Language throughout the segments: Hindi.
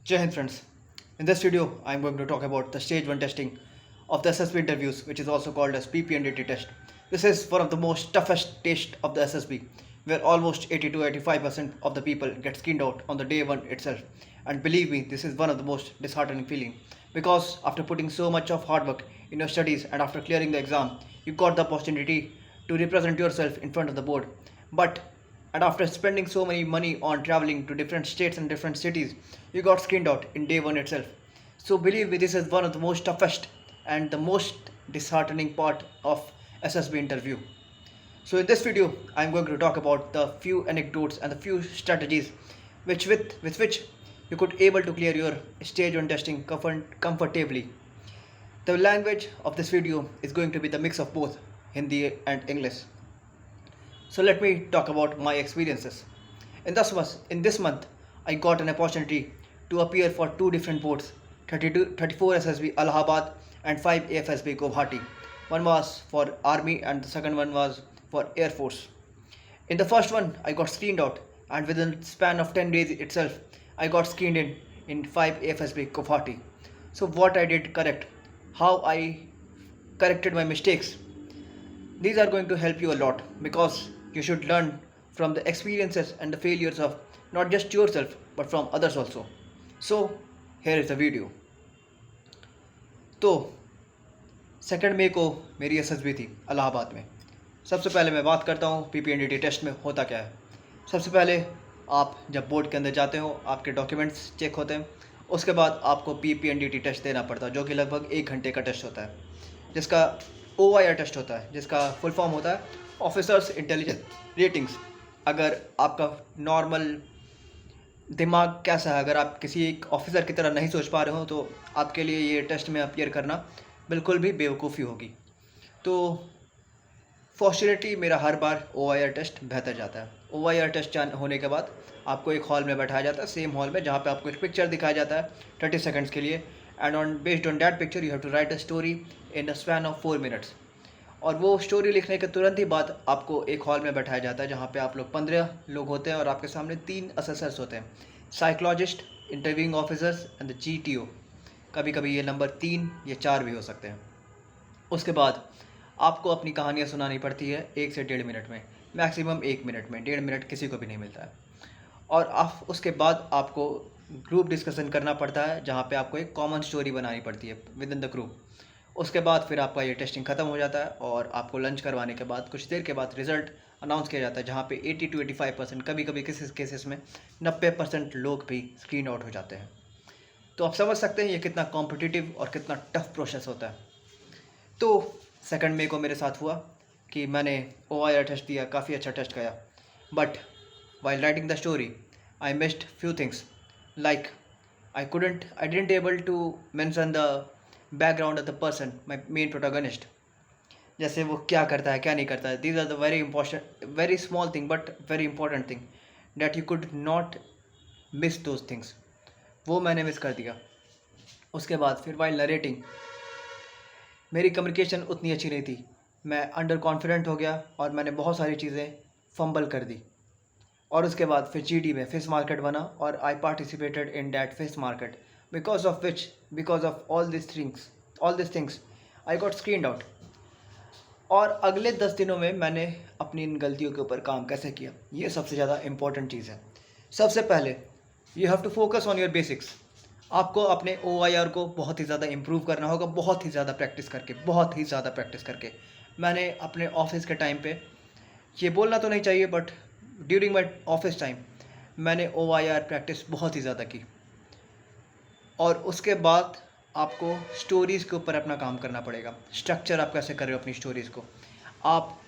Jai Hind friends. In this video, I am going to talk about the stage 1 testing of the SSB interviews, which is also called as PPNDT test. This is one of the most toughest tests of the SSB, where almost 80 to 85% of the people get screened out on the day 1 itself. And believe me, this is one of the most disheartening feeling, because after putting so much of hard work in your studies and after clearing the exam, you got the opportunity to represent yourself in front of the board. But and after spending so many money on traveling to different states and different cities, you got screened out in day 1 itself. So believe me, this is one of the most toughest and the most disheartening part of SSB interview. So in this video, I am going to talk about the few anecdotes and the few strategies with which you could able to clear your stage 1 testing comfortably. The language of this video is going to be the mix of both Hindi and English. So let me talk about my experiences. In this month, I got an opportunity to appear for two different boards, 34 SSB Allahabad and 5 AFSB Guwahati. One was for Army and the second one was for Air Force. In the first one, I got screened out, and within the span of 10 days itself, I got screened in 5 AFSB Guwahati. So what I did correct, how I corrected my mistakes, these are going to help you a lot, because you should learn from the experiences and the failures of not just yourself but from others also. So here is the video. तो 2 मई को मेरी एसएसबी थी इलाहाबाद में. सबसे पहले मैं बात करता हूँ पीपीएनडीटी टेस्ट में होता क्या है. सबसे पहले आप जब बोर्ड के अंदर जाते हो, आपके डॉक्यूमेंट्स चेक होते हैं. उसके बाद आपको पीपीएनडीटी टेस्ट देना पड़ता है, जो कि लगभग 1 घंटे का टेस्ट होता है, जिसका OIR टेस्ट होता है, जिसका फुल फॉर्म होता है ऑफिसर्स इंटेलिजेंस रेटिंग्स. अगर आपका नॉर्मल दिमाग कैसा है, अगर आप किसी एक ऑफिसर की तरह नहीं सोच पा रहे हो, तो आपके लिए ये टेस्ट में अपीयर करना बिल्कुल भी बेवकूफ़ी होगी. तो फॉर्चुनेटली मेरा हर बार OIR टेस्ट बेहतर जाता है. OIR टेस्ट होने के बाद आपको एक हॉल में बैठाया जाता है, सेम हॉल में जहाँ पे आपको एक पिक्चर दिखाया जाता है 30 सेकंड्स के लिए, and based on that picture you have to write a story in a span of 4 minutes. और वो स्टोरी लिखने के तुरंत ही बाद आपको एक हॉल में बैठाया जाता है, जहाँ पे आप लोग 15 लोग होते हैं और आपके सामने 3 असेसर्स होते हैं, psychologist, interviewing officers and the GTO. कभी कभी ये नंबर 3 या 4 भी हो सकते हैं. उसके बाद आपको अपनी कहानियाँ सुनानी पड़ती है 1 से 1.5 मिनट में, मैक्सिमम 1 मिनट में. 1.5 मिनट किसी को भी नहीं मिलता है. और आप उसके बाद आपको ग्रुप डिस्कशन करना पड़ता है, जहाँ पे आपको एक कॉमन स्टोरी बनानी पड़ती है विद इन द ग्रुप. उसके बाद फिर आपका ये टेस्टिंग ख़त्म हो जाता है और आपको लंच करवाने के बाद कुछ देर के बाद रिज़ल्ट अनाउंस किया जाता है, जहाँ पे 80 to 85%, कभी कभी किसी केसेस में 90% लोग भी स्क्रीन आउट हो जाते हैं. तो आप समझ सकते हैं ये कितना कॉम्पिटिटिव और कितना टफ प्रोसेस होता है. तो 2 मई को मेरे साथ हुआ कि मैंने OIR टेस्ट दिया, काफ़ी अच्छा टेस्ट गया, but while writing the story I missed few things, like I didn't able to mention the background of the person, my main protagonist. जैसे वो क्या करता है, क्या नहीं करता है. These are the very small thing but very important thing that you could not miss those things. वो मैंने मिस कर दिया. उसके बाद फिर while narrating मेरी कम्युनिकेशन उतनी अच्छी नहीं थी. मैं अंडर कॉन्फिडेंट हो गया और मैंने बहुत सारी चीज़ें फंबल कर दी. और उसके बाद फिर GD में फिश मार्केट बना और I participated in that fish market, because of all this things I got screened out. और अगले 10 दिनों में मैंने अपनी इन गलतियों के ऊपर काम कैसे किया, ये सबसे ज़्यादा इम्पोर्टेंट चीज़ है. सबसे पहले you have to focus on your basics. आपको अपने OIR को बहुत ही ज़्यादा इम्प्रूव करना होगा, बहुत ही ज़्यादा प्रैक्टिस करके. मैंने अपने ऑफिस के टाइम पे, ये बोलना तो नहीं चाहिए but during my office time मैंने OIR प्रैक्टिस बहुत ही ज़्यादा की. और उसके बाद आपको स्टोरीज़ के ऊपर अपना काम करना पड़ेगा. स्ट्रक्चर आप कैसे कर रहे हो अपनी स्टोरीज़ को, आप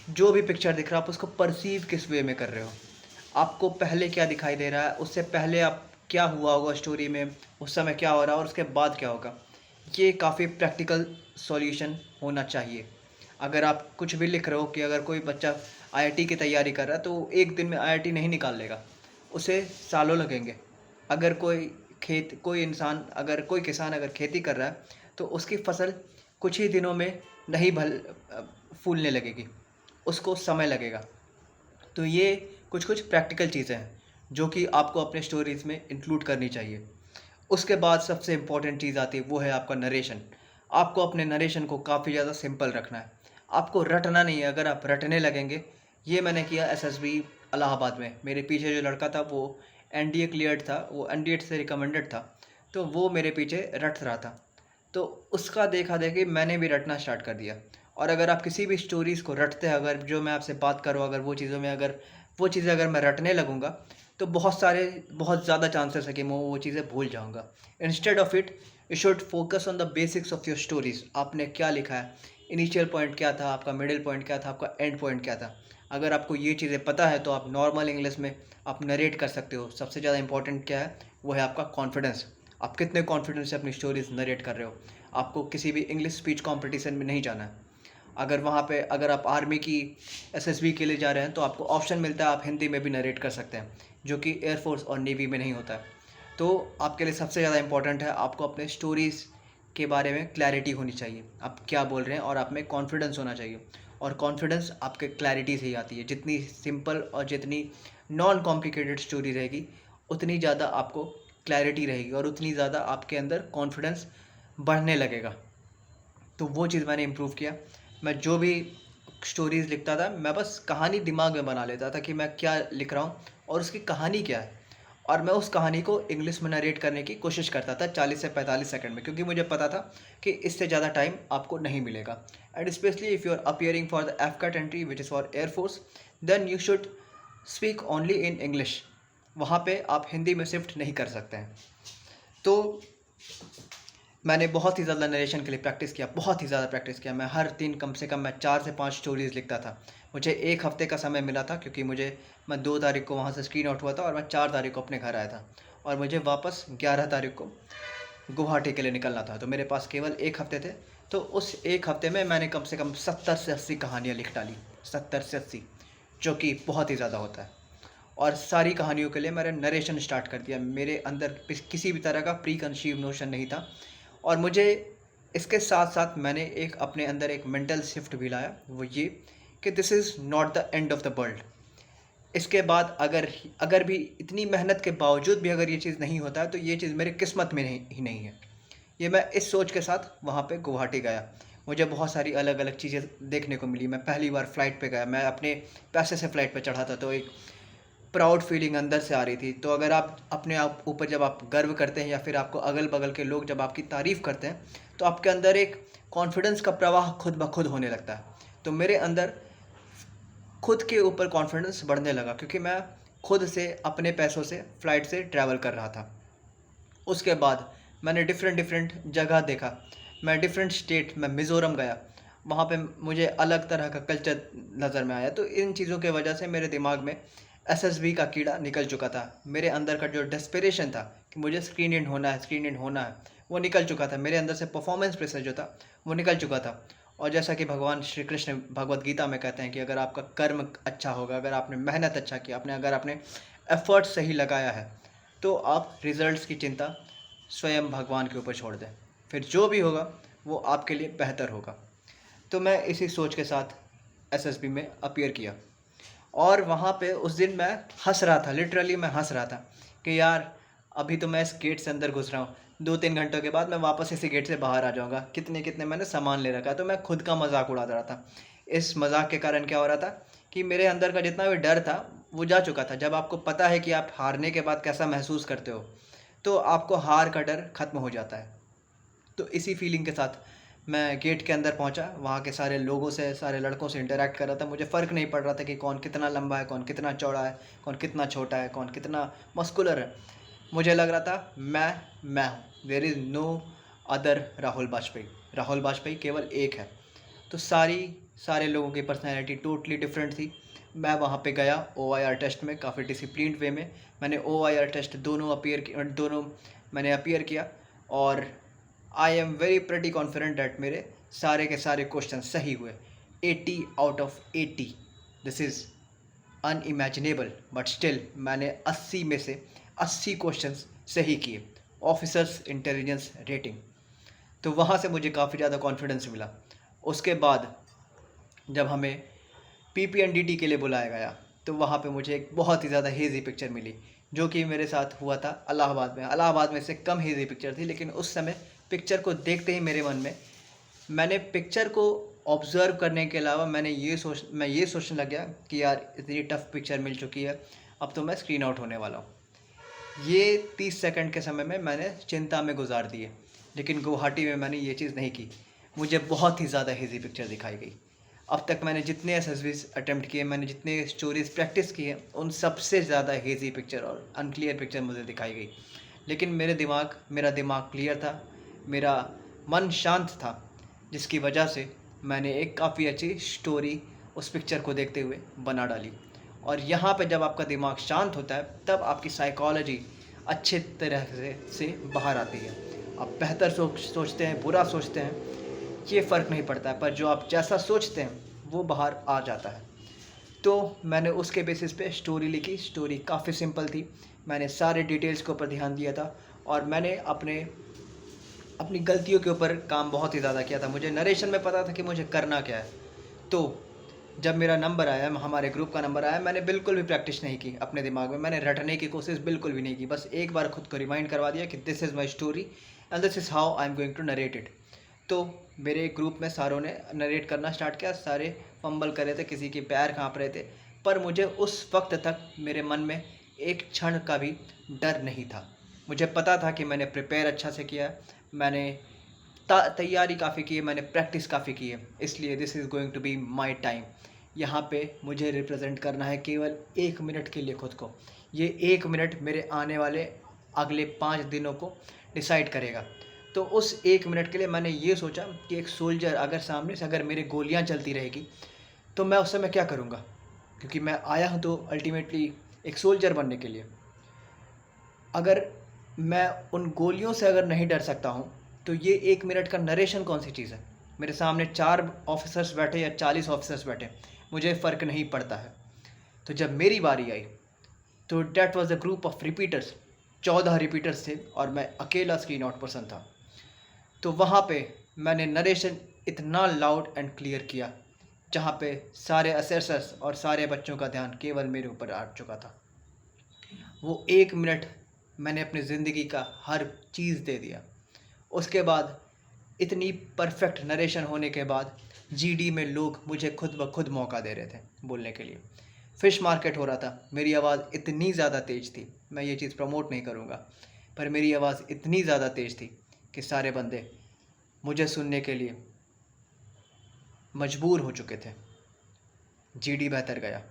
जो भी पिक्चर दिख रहा है आप उसको परसीव किस वे में कर रहे हो, आपको पहले क्या दिखाई दे रहा है, उससे पहले आप क्या हुआ होगा स्टोरी में, उस समय क्या हो रहा है और उसके बाद क्या होगा. ये काफ़ी प्रैक्टिकल सॉल्यूशन होना चाहिए. अगर आप कुछ भी लिख रहे हो कि अगर कोई बच्चा IIT की तैयारी कर रहा है तो एक दिन में IIT नहीं निकाल लेगा, उसे सालों लगेंगे. अगर कोई किसान अगर खेती कर रहा है तो उसकी फसल कुछ ही दिनों में नहीं फूलने लगेगी, उसको समय लगेगा. तो ये कुछ प्रैक्टिकल चीज़ें हैं जो कि आपको अपने स्टोरीज़ में इंक्लूड करनी चाहिए. उसके बाद सबसे इम्पोर्टेंट चीज़ आती है, वो है आपका नरेशन। आपको अपने नरेशन को काफ़ी ज़्यादा सिंपल रखना है। आपको रटना नहीं है, अगर आप रटने लगेंगे, ये मैंने किया एसएसबी इलाहाबाद में। मेरे पीछे जो लड़का था वो एनडीए क्लियर्ड था, वो एनडीए से रिकमेंडेड था, तो वो मेरे पीछे रट रहा था। तो उसका देखा-देखी मैंने भी रटना स्टार्ट कर दिया। और अगर आप किसी भी स्टोरीज़ को रटते हैं, अगर जो मैं आपसे बात कर रहा हूँ, अगर वो चीज़ों में अगर वो चीज़ें अगर मैं रटने लगूँगा, तो बहुत ज़्यादा चांसेस है कि मैं वो चीज़ें भूल जाऊँगा। Instead of it, you should focus on the basics of your stories. आपने क्या लिखा है, इनिशियल पॉइंट क्या था, आपका मिडल पॉइंट क्या था, आपका एंड पॉइंट क्या था। अगर आपको ये चीज़ें पता है तो आप नॉर्मल इंग्लिश में आप नरेट कर सकते हो। सबसे ज़्यादा इंपॉर्टेंट क्या है, वो है आपका कॉन्फिडेंस। आप कितने कॉन्फिडेंस से अपनी स्टोरीज नरेट कर रहे हो। आपको किसी भी इंग्लिश स्पीच कंपटीशन में नहीं जाना है। अगर वहाँ पे अगर आप आर्मी की एसएसबी के लिए जा रहे हैं तो आपको ऑप्शन मिलता है, आप हिंदी में भी नरेट कर सकते हैं, जो कि एयरफोर्स और नेवी में नहीं होता है। तो आपके लिए सबसे ज़्यादा इंपॉर्टेंट है, आपको अपने स्टोरीज़ के बारे में क्लैरिटी होनी चाहिए, आप क्या बोल रहे हैं, और आप में कॉन्फिडेंस होना चाहिए। और कॉन्फिडेंस आपके क्लैरिटी से ही आती है। जितनी सिंपल और जितनी नॉन कॉम्प्लिकेटेड स्टोरी रहेगी, उतनी ज़्यादा आपको क्लैरिटी रहेगी और उतनी ज़्यादा आपके अंदर कॉन्फिडेंस बढ़ने लगेगा। तो वो चीज़ मैंने इम्प्रूव किया। मैं जो भी स्टोरीज़ लिखता था, मैं बस कहानी दिमाग में बना लेता था कि मैं क्या लिख रहा हूँ और उसकी कहानी क्या है, और मैं उस कहानी को इंग्लिश में नरेट करने की कोशिश करता था 40 से 45 सेकंड में, क्योंकि मुझे पता था कि इससे ज़्यादा टाइम आपको नहीं मिलेगा। And specially if you are appearing for the AFCAT entry which is for Air Force, then you should speak only in English. वहाँ पे आप हिंदी में शिफ्ट नहीं कर सकते हैं। तो मैंने बहुत ही ज़्यादा नरेशन के लिए प्रैक्टिस किया, बहुत ही ज़्यादा प्रैक्टिस किया। मैं हर दिन कम से कम मैं 4 से 5 स्टोरीज़ लिखता था। मुझे 1 हफ़्ते का समय मिला था, क्योंकि मैं 2 तारीख को वहाँ से स्क्रीन आउट हुआ था और मैं 4 तारीख को अपने घर आया था, और मुझे वापस 11 तारीख को गुवाहाटी के लिए निकलना था। तो मेरे पास केवल 1 हफ़्ते थे। तो उस 1 हफ़्ते में मैंने कम से कम 70 से 80 कहानियाँ लिख डाली, 70 से 80, जो कि बहुत ही ज़्यादा होता है। और सारी कहानियों के लिए मैंने नरेशन स्टार्ट कर दिया। मेरे अंदर किसी भी तरह का प्री कंसीव नोशन नहीं था। और मुझे इसके साथ साथ मैंने एक अपने अंदर एक मेंटल शिफ्ट भी लाया, वो ये कि this is not the end of the world. इसके बाद अगर भी इतनी मेहनत के बावजूद भी अगर ये चीज़ नहीं होता है, तो ये चीज़ मेरी किस्मत में नहीं है। ये मैं इस सोच के साथ वहाँ पे गुवाहाटी गया। मुझे बहुत सारी अलग अलग चीज़ें देखने को मिली। मैं पहली बार फ़्लाइट पे गया, मैं अपने पैसे से फ़्लाइट पे चढ़ा था, तो एक प्राउड फीलिंग अंदर से आ रही थी। तो अगर आप अपने आप ऊपर जब आप गर्व करते हैं, या फिर आपको अगल बगल के लोग जब आपकी तारीफ़ करते हैं, तो आपके अंदर एक कॉन्फिडेंस का प्रवाह खुद ब खुद होने लगता है। तो मेरे अंदर खुद के ऊपर कॉन्फिडेंस बढ़ने लगा, क्योंकि मैं खुद से अपने पैसों से फ़्लाइट से ट्रैवल कर रहा था। उसके बाद मैंने डिफरेंट डिफरेंट जगह देखा। मैं डिफरेंट स्टेट, मैं मिज़ोरम गया, वहाँ पे मुझे अलग तरह का कल्चर नज़र में आया। तो इन चीज़ों की वजह से मेरे दिमाग में एसएसबी का कीड़ा निकल चुका था। मेरे अंदर का जो डेस्परेशन था कि मुझे स्क्रीन इन होना है, स्क्रीन इन होना है, वो निकल चुका था। मेरे अंदर से परफॉर्मेंस प्रेशर जो था वो निकल चुका था। और जैसा कि भगवान श्री कृष्ण भगवद गीता में कहते हैं कि अगर आपका कर्म अच्छा होगा, अगर आपने मेहनत अच्छा किया, अगर आपने एफर्ट सही लगाया है, तो आप रिजल्ट्स की चिंता स्वयं भगवान के ऊपर छोड़ दें। फिर जो भी होगा वो आपके लिए बेहतर होगा। तो मैं इसी सोच के साथ एसएसबी में अपीयर किया। और वहाँ पे उस दिन मैं हंस रहा था, लिटरली मैं हंस रहा था कि यार अभी तो मैं इस गेट से अंदर घुस रहा हूँ, 2-3 घंटों के बाद मैं वापस इसी गेट से बाहर आ जाऊँगा, कितने कितने मैंने सामान ले रखा है। तो मैं खुद का मजाक उड़ा रहा था। इस मजाक के कारण क्या हो रहा था कि मेरे अंदर का जितना भी डर था वो जा चुका था। जब आपको पता है कि आप हारने के बाद कैसा महसूस करते हो, तो आपको हार का डर खत्म हो जाता है। तो इसी फीलिंग के साथ मैं गेट के अंदर पहुंचा, वहाँ के सारे लोगों से, सारे लड़कों से इंटरेक्ट कर रहा था। मुझे फ़र्क नहीं पड़ रहा था कि कौन कितना लंबा है, कौन कितना चौड़ा है, कौन कितना छोटा है, कौन कितना मस्कुलर है। मुझे लग रहा था मैं हूँ, there is no other Rahul Bajpayee. Rahul Bajpayee केवल एक है। तो सारे लोगों की पर्सनैलिटी टोटली डिफरेंट थी। मैं वहाँ पे गया OIR टेस्ट में, काफ़ी डिसिप्लिन्ड वे में मैंने OIR टेस्ट दोनों मैंने अपीयर किया। और I am very pretty confident that मेरे सारे के सारे क्वेश्चन सही हुए, 80 out of 80। This is unimaginable, but still मैंने 80 में से 80 क्वेश्चंस सही किए। Officers intelligence rating. तो वहाँ से मुझे काफ़ी ज़्यादा कॉन्फिडेंस मिला। उसके बाद जब हमें PPNDT के लिए बुलाया गया, तो वहाँ पे मुझे एक बहुत ही ज़्यादा हेज़ी पिक्चर मिली जो कि मेरे साथ हुआ था इलाहाबाद में। इलाहाबाद में से कम हेज़ी पिक्चर थी, लेकिन उस समय पिक्चर को देखते ही मेरे मन में, मैंने पिक्चर को ऑब्ज़र्व करने के अलावा मैं ये सोचने लग गया कि यार इतनी टफ़ पिक्चर मिल चुकी है, अब तो मैं स्क्रीन आउट होने वाला हूँ। ये 30 सेकंड के समय में मैंने चिंता में गुजार दिए, लेकिन गुवाहाटी में मैंने ये चीज़ नहीं की। मुझे बहुत ही ज़्यादा हेज़ी पिक्चर दिखाई गई। अब तक मैंने जितने एसएसबीज़ अटेम्प्ट किए, मैंने जितने स्टोरीज़ प्रैक्टिस की हैं, उन सबसे ज़्यादा हेज़ी पिक्चर और अनक्लियर पिक्चर मुझे दिखाई गई। लेकिन मेरा दिमाग क्लियर था, मेरा मन शांत था, जिसकी वजह से मैंने एक काफ़ी अच्छी स्टोरी उस पिक्चर को देखते हुए बना डाली। और यहाँ पे जब आपका दिमाग शांत होता है, तब आपकी साइकोलॉजी अच्छे तरह से बाहर आती है। आप बेहतर सोचते हैं, बुरा सोचते हैं, ये फ़र्क नहीं पड़ता है, पर जो आप जैसा सोचते हैं वो बाहर आ जाता है। तो मैंने उसके बेसिस पे स्टोरी लिखी। स्टोरी काफ़ी सिंपल थी। मैंने सारे डिटेल्स के ऊपर ध्यान दिया था, और मैंने अपनी गलतियों के ऊपर काम बहुत ही ज़्यादा किया था। मुझे नरेशन में पता था कि मुझे करना क्या है। तो जब मेरा नंबर आया, हमारे ग्रुप का नंबर आया, मैंने बिल्कुल भी प्रैक्टिस नहीं की अपने दिमाग में। मैंने रटने की कोशिश बिल्कुल भी नहीं की। बस एक बार खुद को रिमाइंड करवा दिया कि this is my story and this is how I am going to narrate it. तो मेरे ग्रुप में सारों ने नरेट करना स्टार्ट किया। सारे फंबल कर रहे थे, किसी के पैर काँप रहे थे, पर मुझे उस वक्त तक मेरे मन में एक क्षण का भी डर नहीं था। मुझे पता था कि मैंने प्रिपेयर अच्छा से किया है, मैंने तैयारी काफ़ी की है, मैंने प्रैक्टिस काफ़ी की है, इसलिए this is going to be my time. यहाँ पे मुझे रिप्रेजेंट करना है केवल 1 मिनट के लिए खुद को। ये 1 मिनट मेरे आने वाले अगले 5 दिनों को डिसाइड करेगा। तो उस 1 मिनट के लिए मैंने ये सोचा कि एक सोल्जर अगर सामने से अगर मेरी गोलियाँ चलती रहेगी, तो मैं उस समय क्या करूँगा? क्योंकि मैं आया हूँ तो अल्टीमेटली एक सोल्जर बनने के लिए। अगर मैं उन गोलियों से अगर नहीं डर सकता हूँ, तो ये 1 मिनट का नरेशन कौन सी चीज़ है? मेरे सामने 4 ऑफिसर्स बैठे या 40 ऑफिसर्स बैठे, मुझे फ़र्क नहीं पड़ता है। तो जब मेरी बारी आई, तो that was a group of repeaters. 14 repeaters थे और मैं अकेला स्क्रीन आउट पर्सन था। तो वहाँ पे मैंने नरेशन इतना लाउड एंड क्लियर किया, जहाँ पे सारे असेसर्स और सारे बच्चों का ध्यान केवल मेरे ऊपर आ चुका था। वो 1 मिनट मैंने अपनी ज़िंदगी का हर चीज़ दे दिया। उसके बाद इतनी परफेक्ट नरेशन होने के बाद जीडी में लोग मुझे खुद ब खुद मौका दे रहे थे बोलने के लिए। फ़िश मार्केट हो रहा था, मेरी आवाज़ इतनी ज़्यादा तेज़ थी, मैं ये चीज़ प्रमोट नहीं करूँगा, पर मेरी आवाज़ इतनी ज़्यादा तेज़ थी कि सारे बंदे मुझे सुनने के लिए मजबूर हो चुके थे। जीडी बेहतर गया,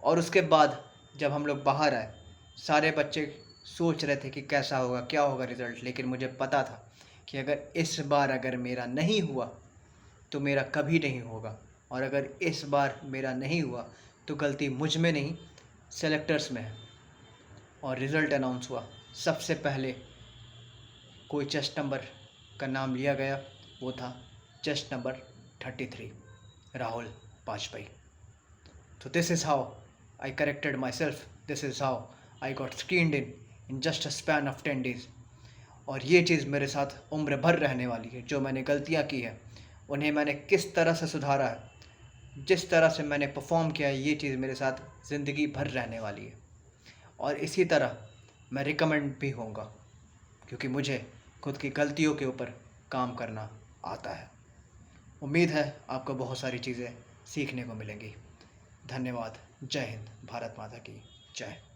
और उसके बाद जब हम लोग बाहर आए, सारे बच्चे सोच रहे थे कि कैसा होगा, क्या होगा रिज़ल्ट, लेकिन मुझे पता था कि इस बार अगर मेरा नहीं हुआ तो मेरा कभी नहीं होगा, और अगर इस बार मेरा नहीं हुआ तो गलती मुझ में नहीं, सेलेक्टर्स में है। और रिज़ल्ट अनाउंस हुआ। सबसे पहले कोई चेस्ट नंबर का नाम लिया गया, वो था chest number 33, Rahul Vajpayee. So this is how I corrected myself. This is how I got screened in just a span of 10 days. और ये चीज़ मेरे साथ उम्र भर रहने वाली है। जो मैंने गलतियाँ की है, उन्हें मैंने किस तरह से सुधारा है, जिस तरह से मैंने परफॉर्म किया है, ये चीज़ मेरे साथ ज़िंदगी भर रहने वाली है। और इसी तरह मैं रिकमेंड भी होऊंगा, क्योंकि मुझे खुद की गलतियों के ऊपर काम करना आता है। उम्मीद है आपको बहुत सारी चीज़ें सीखने को मिलेंगी। धन्यवाद। जय हिंद। भारत माता की जय।